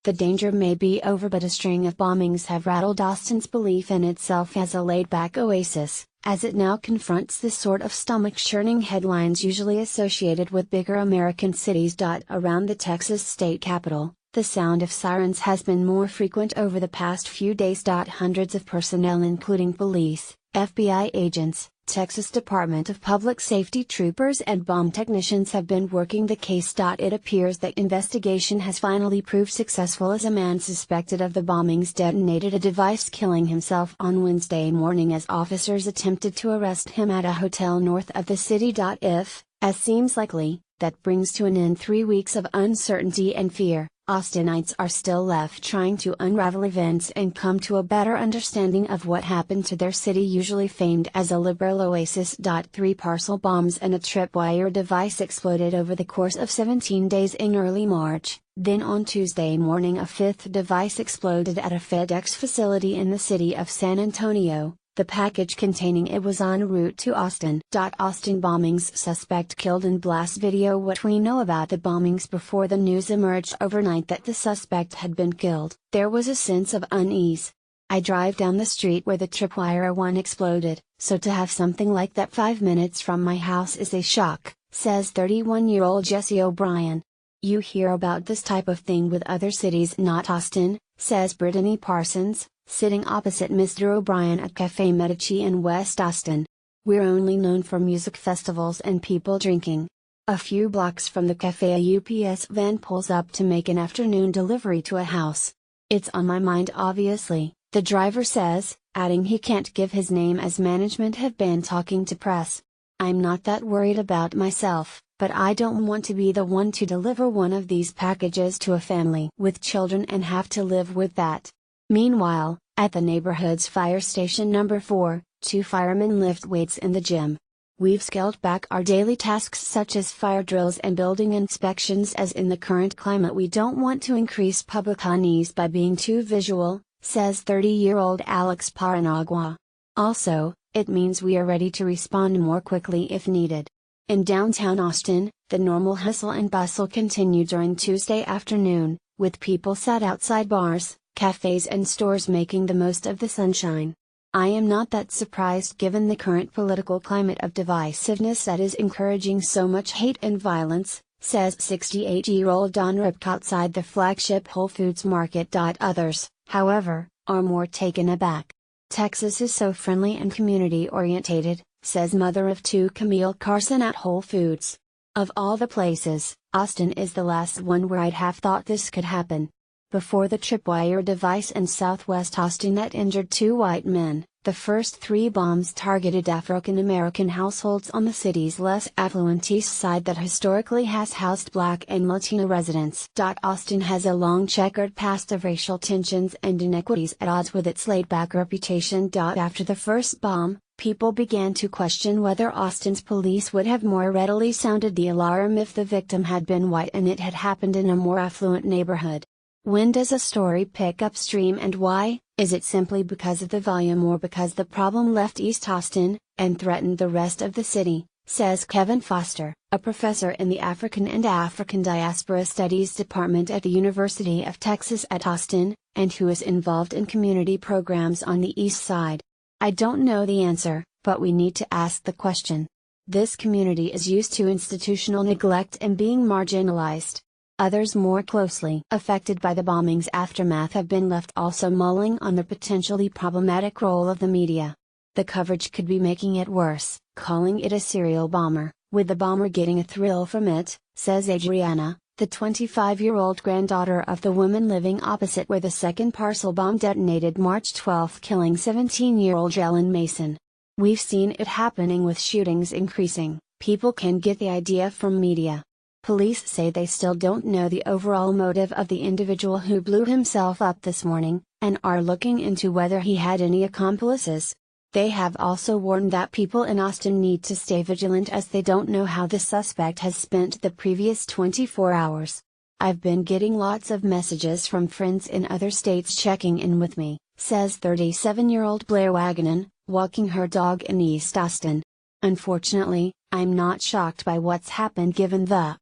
The danger may be over, but a string of bombings have rattled Austin's belief in itself as a laid-back oasis, as it now confronts the sort of stomach-churning headlines usually associated with bigger American cities. Around the Texas state capitol, the sound of sirens has been more frequent over the past few days. Hundreds of personnel, including police, FBI agents, Texas Department of Public Safety troopers and bomb technicians, have been working the case. It appears that investigation has finally proved successful, as a man suspected of the bombings detonated a device, killing himself on Wednesday morning as officers attempted to arrest him at a hotel north of the city. If, as seems likely, that brings to an end 3 weeks of uncertainty and fear, Austinites are still left trying to unravel events and come to a better understanding of what happened to their city, usually famed as a liberal oasis. 3 parcel bombs and a tripwire device exploded over the course of 17 days in early March. Then on Tuesday morning, a 5th device exploded at a FedEx facility in the city of San Antonio. The package containing it was en route to Austin. Austin bombings: suspect killed in blast video. What we know about the bombings before the news emerged overnight that the suspect had been killed, there was a sense of unease. I drive down the street where the tripwire one exploded, so to have something like that 5 minutes from my house is a shock, says 31-year-old Jesse O'Brien. You hear about this type of thing with other cities, not Austin, says Brittany Parsons, sitting opposite Mr. O'Brien at Cafe Medici in West Austin. We're only known for music festivals and people drinking. A few blocks from the cafe, a UPS van pulls up to make an afternoon delivery to a house. It's on my mind, obviously, the driver says, adding he can't give his name as management have been talking to press. I'm not that worried about myself, but I don't want to be the one to deliver one of these packages to a family with children and have to live with that. Meanwhile, at the neighborhood's fire station number 4, 2 firemen lift weights in the gym. We've scaled back our daily tasks such as fire drills and building inspections, as in the current climate we don't want to increase public unease by being too visual, says 30-year-old Alex Paranagua. Also, it means we are ready to respond more quickly if needed. In downtown Austin, the normal hustle and bustle continued during Tuesday afternoon, with people sat outside bars, cafes and stores making the most of the sunshine. I am not that surprised given the current political climate of divisiveness that is encouraging so much hate and violence, says 68-year-old Don Ripk outside the flagship Whole Foods market. Others, however, are more taken aback. Texas is so friendly and community-orientated, says mother of 2 Camille Carson at Whole Foods. Of all the places, Austin is the last one where I'd have thought this could happen. Before the tripwire device in southwest Austin that injured 2 white men, the first 3 bombs targeted African American households on the city's less affluent east side that historically has housed Black and Latino residents. Austin has a long checkered past of racial tensions and inequities at odds with its laid-back reputation. After the first bomb, people began to question whether Austin's police would have more readily sounded the alarm if the victim had been white and it had happened in a more affluent neighborhood. When does a story pick up steam and why? Is it simply because of the volume or because the problem left East Austin, and threatened the rest of the city, says Kevin Foster, a professor in the African and African Diaspora Studies Department at the University of Texas at Austin, and who is involved in community programs on the East Side. I don't know the answer, but we need to ask the question. This community is used to institutional neglect and being marginalized. Others more closely affected by the bombing's aftermath have been left also mulling on the potentially problematic role of the media. The coverage could be making it worse, calling it a serial bomber, with the bomber getting a thrill from it, says Adriana, the 25-year-old granddaughter of the woman living opposite where the second parcel bomb detonated March 12, killing 17-year-old Jellen Mason. We've seen it happening with shootings increasing. People can get the idea from media. Police say they still don't know the overall motive of the individual who blew himself up this morning, and are looking into whether he had any accomplices. They have also warned that people in Austin need to stay vigilant as they don't know how the suspect has spent the previous 24 hours. I've been getting lots of messages from friends in other states checking in with me, says 37-year-old Blair Waganon, walking her dog in East Austin. Unfortunately, I'm not shocked by what's happened given the